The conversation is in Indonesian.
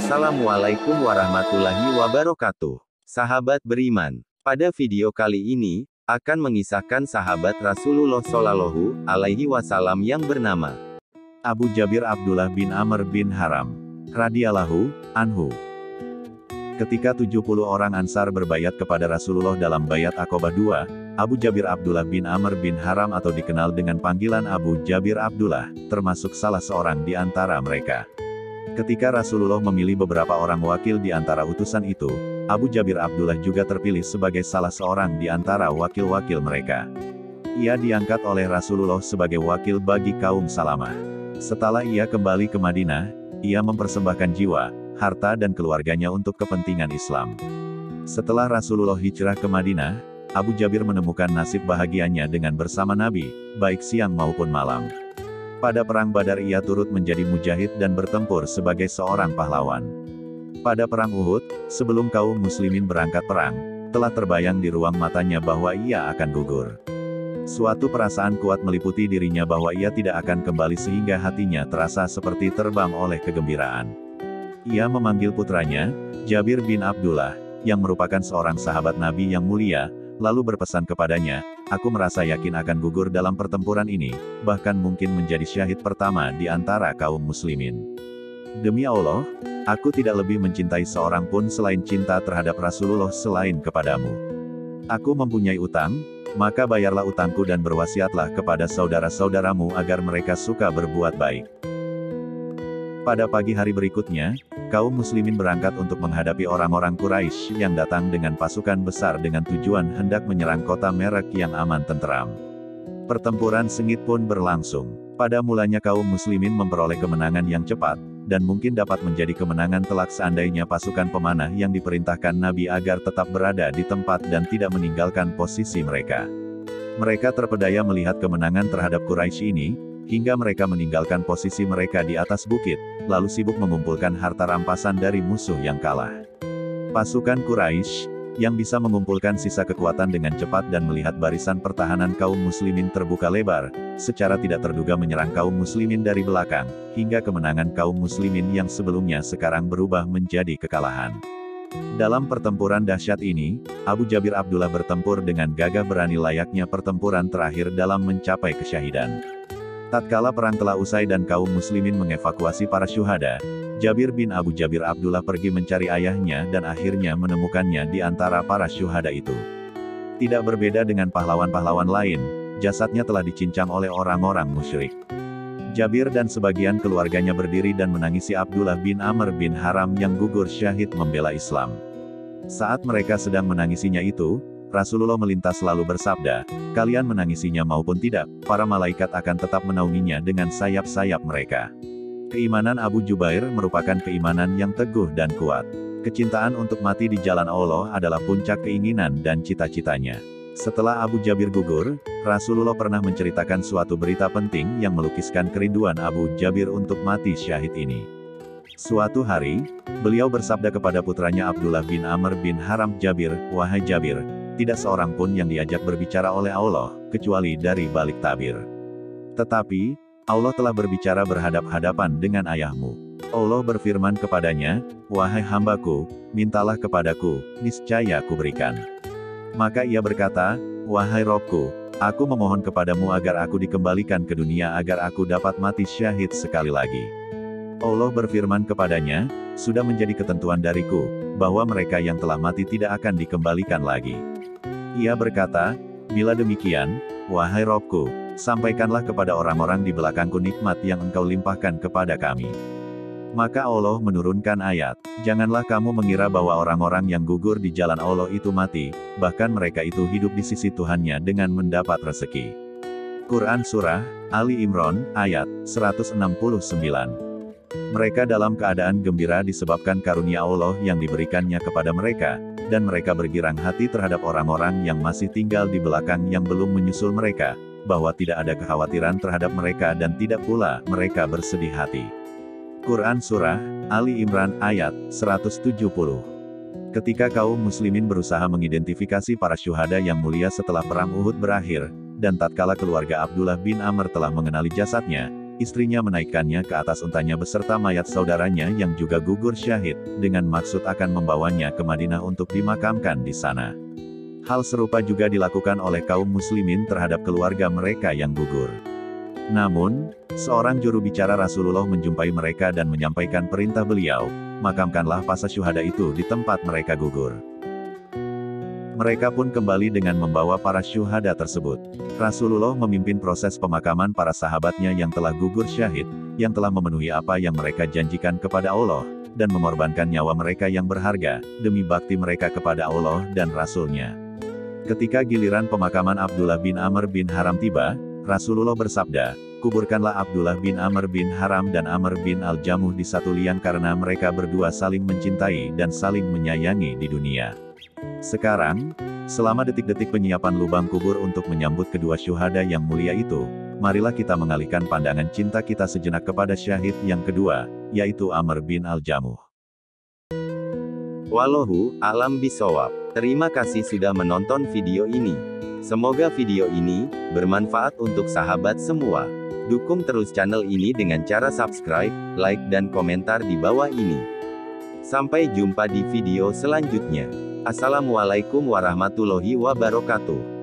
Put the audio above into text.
Assalamualaikum warahmatullahi wabarakatuh. Sahabat beriman, pada video kali ini, akan mengisahkan sahabat Rasulullah Shallallahu Alaihi Wasallam yang bernama Abu Jabir Abdullah bin Amr bin Haram, radhiyallahu anhu. Ketika 70 orang Ansar berbaiat kepada Rasulullah dalam Baiat Aqobah II, Abu Jabir Abdullah bin Amr bin Haram atau dikenal dengan panggilan Abu Jabir Abdullah, termasuk salah seorang di antara mereka. Ketika Rasulullah memilih beberapa orang wakil di antara utusan itu, Abu Jabir Abdullah juga terpilih sebagai salah seorang di antara wakil-wakil mereka. Ia diangkat oleh Rasulullah sebagai wakil bagi kaum Salamah. Setelah ia kembali ke Madinah, ia mempersembahkan jiwa, harta dan keluarganya untuk kepentingan Islam. Setelah Rasulullah hijrah ke Madinah, Abu Jabir menemukan nasib bahagianya dengan bersama Nabi, baik siang maupun malam. Pada Perang Badar ia turut menjadi mujahid dan bertempur sebagai seorang pahlawan. Pada Perang Uhud, sebelum kaum muslimin berangkat perang, telah terbayang di ruang matanya bahwa ia akan gugur. Suatu perasaan kuat meliputi dirinya bahwa ia tidak akan kembali sehingga hatinya terasa seperti terbang oleh kegembiraan. Ia memanggil putranya, Jabir bin Abdullah, yang merupakan seorang sahabat Nabi yang mulia, lalu berpesan kepadanya, "Aku merasa yakin akan gugur dalam pertempuran ini, bahkan mungkin menjadi syahid pertama di antara kaum muslimin. Demi Allah, aku tidak lebih mencintai seorang pun selain cinta terhadap Rasulullah selain kepadamu. Aku mempunyai utang, maka bayarlah utangku dan berwasiatlah kepada saudara-saudaramu agar mereka suka berbuat baik." Pada pagi hari berikutnya, kaum muslimin berangkat untuk menghadapi orang-orang Quraisy yang datang dengan pasukan besar dengan tujuan hendak menyerang kota Merek yang aman tenteram. Pertempuran sengit pun berlangsung. Pada mulanya kaum muslimin memperoleh kemenangan yang cepat, dan mungkin dapat menjadi kemenangan telak seandainya pasukan pemanah yang diperintahkan Nabi agar tetap berada di tempat dan tidak meninggalkan posisi mereka. Mereka terpedaya melihat kemenangan terhadap Quraisy ini, hingga mereka meninggalkan posisi mereka di atas bukit, lalu sibuk mengumpulkan harta rampasan dari musuh yang kalah. Pasukan Quraisy, yang bisa mengumpulkan sisa kekuatan dengan cepat dan melihat barisan pertahanan kaum muslimin terbuka lebar, secara tidak terduga menyerang kaum muslimin dari belakang, hingga kemenangan kaum muslimin yang sebelumnya sekarang berubah menjadi kekalahan. Dalam pertempuran dahsyat ini, Abu Jabir Abdullah bertempur dengan gagah berani layaknya pertempuran terakhir dalam mencapai kesyahidan. Tatkala perang telah usai dan kaum muslimin mengevakuasi para syuhada, Jabir bin Abu Jabir Abdullah pergi mencari ayahnya dan akhirnya menemukannya di antara para syuhada itu. Tidak berbeda dengan pahlawan-pahlawan lain, jasadnya telah dicincang oleh orang-orang musyrik. Jabir dan sebagian keluarganya berdiri dan menangisi Abdullah bin Amr bin Haram yang gugur syahid membela Islam. Saat mereka sedang menangisinya itu, Rasulullah melintas lalu bersabda, "Kalian menangisinya maupun tidak, para malaikat akan tetap menaunginya dengan sayap-sayap mereka." Keimanan Abu Jubair merupakan keimanan yang teguh dan kuat. Kecintaan untuk mati di jalan Allah adalah puncak keinginan dan cita-citanya. Setelah Abu Jabir gugur, Rasulullah pernah menceritakan suatu berita penting yang melukiskan kerinduan Abu Jabir untuk mati syahid ini. Suatu hari, beliau bersabda kepada putranya Abdullah bin Amr bin Haram, "Jabir, wahai Jabir, tidak seorang pun yang diajak berbicara oleh Allah, kecuali dari balik tabir. Tetapi, Allah telah berbicara berhadap-hadapan dengan ayahmu. Allah berfirman kepadanya, 'Wahai hambaku, mintalah kepadaku, niscaya kuberikan.' Maka ia berkata, 'Wahai Robku, aku memohon kepadamu agar aku dikembalikan ke dunia agar aku dapat mati syahid sekali lagi.' Allah berfirman kepadanya, 'Sudah menjadi ketentuan dariku, bahwa mereka yang telah mati tidak akan dikembalikan lagi.' Ia berkata, 'Bila demikian, wahai Robku, sampaikanlah kepada orang-orang di belakangku nikmat yang engkau limpahkan kepada kami.' Maka Allah menurunkan ayat, 'Janganlah kamu mengira bahwa orang-orang yang gugur di jalan Allah itu mati, bahkan mereka itu hidup di sisi Tuhannya dengan mendapat rezeki.' Quran Surah Ali Imran, ayat 169. Mereka dalam keadaan gembira disebabkan karunia Allah yang diberikannya kepada mereka, dan mereka bergirang hati terhadap orang-orang yang masih tinggal di belakang yang belum menyusul mereka, bahwa tidak ada kekhawatiran terhadap mereka dan tidak pula mereka bersedih hati." Quran Surah Ali Imran, ayat 170. Ketika kaum muslimin berusaha mengidentifikasi para syuhada yang mulia setelah perang Uhud berakhir, dan tatkala keluarga Abdullah bin Amr telah mengenali jasadnya, istrinya menaikkannya ke atas untanya beserta mayat saudaranya yang juga gugur syahid, dengan maksud akan membawanya ke Madinah untuk dimakamkan di sana. Hal serupa juga dilakukan oleh kaum muslimin terhadap keluarga mereka yang gugur. Namun, seorang juru bicara Rasulullah menjumpai mereka dan menyampaikan perintah beliau, makamkanlah para syuhada itu di tempat mereka gugur. Mereka pun kembali dengan membawa para syuhada tersebut. Rasulullah memimpin proses pemakaman para sahabatnya yang telah gugur syahid, yang telah memenuhi apa yang mereka janjikan kepada Allah, dan mengorbankan nyawa mereka yang berharga, demi bakti mereka kepada Allah dan Rasul-Nya. Ketika giliran pemakaman Abdullah bin Amr bin Haram tiba, Rasulullah bersabda, kuburkanlah Abdullah bin Amr bin Haram dan Amr bin Al-Jamuh di satu liang karena mereka berdua saling mencintai dan saling menyayangi di dunia. Sekarang, selama detik-detik penyiapan lubang kubur untuk menyambut kedua syuhada yang mulia itu, marilah kita mengalihkan pandangan cinta kita sejenak kepada syahid yang kedua, yaitu Amr bin Al-Jamuh. Wallahu a'lam bishawab. Terima kasih sudah menonton video ini. Semoga video ini bermanfaat untuk sahabat semua. Dukung terus channel ini dengan cara subscribe, like dan komentar di bawah ini. Sampai jumpa di video selanjutnya. Assalamualaikum warahmatullahi wabarakatuh.